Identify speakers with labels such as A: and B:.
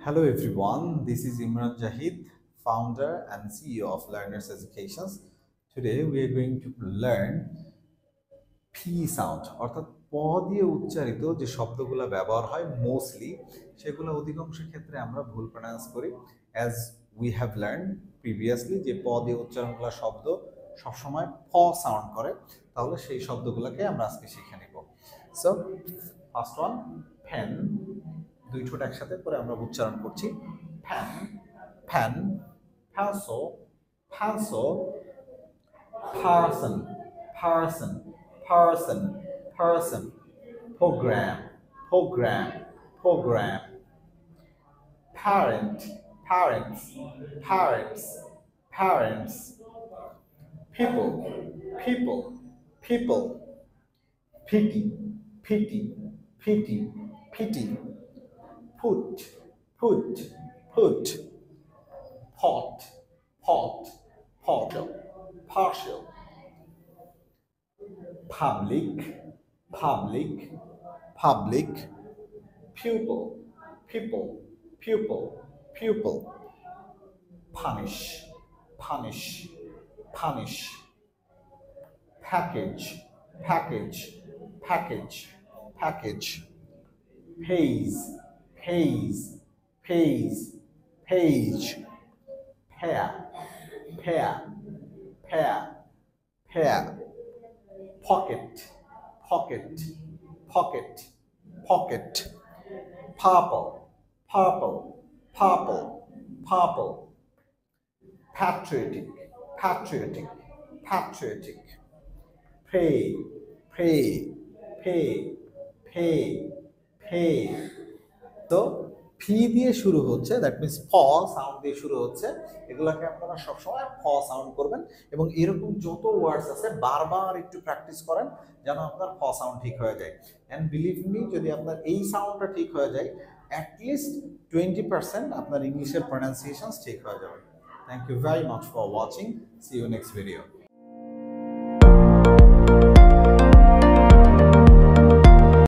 A: Hello everyone, this is Imran Jahid, founder and CEO of Learners Educations. Today we are going to learn P sound অর্থাৎ প দিয়ে উচ্চারিত যে শব্দগুলো ব্যবহার হয় মোস্টলি সেগুলো অধিকাংশ ক্ষেত্রে আমরা ভুল প্রনাউন্স করি as we have learn previously যে প দিয়ে উচ্চারণগুলো শব্দ সবসময় প সাউন্ড করে তাহলে সেই শব্দগুলোকে আমরা আজকে শিখে নেব। সো ফার্স্ট ওয়ান ফ্যান, দুই ঠোঁট একসাথে করে আমরা উচ্চারণ করছি fan fan, pencil pencil, person person person person, program program program, parent parents parents parents, people people people, pity pity pity pity, put put put, pot pot pot, partial, public public public, pupil pupil pupil pupil, punish punish punish, package package package package, pays pays pays page, pair pair pair pair, pocket pocket pocket pocket, purple purple purple purple, patriotic patriotic patriotic, pray pray pay pay pay। তো ফি দিয়ে শুরু হচ্ছে, that means ফ sound দিয়ে শুরু হচ্ছে, এগুলাকে আপনারা সবসময় ফ সাউন্ড করবেন এবং এরকম যত ওয়ার্ডস আছে বারবার একটু প্র্যাকটিস করেন যেন আপনার ফ সাউন্ড ঠিক হয়ে যায়। অ্যান্ড বিলিভ মি, যদি আপনার এই সাউন্ডটা ঠিক হয়ে যায় অ্যাটলিস্ট 20% আপনার ইংলিশের প্রনাউন্সিয়েশনস ঠিক হয়ে যাবে। Thank you very much for watching, see you next video.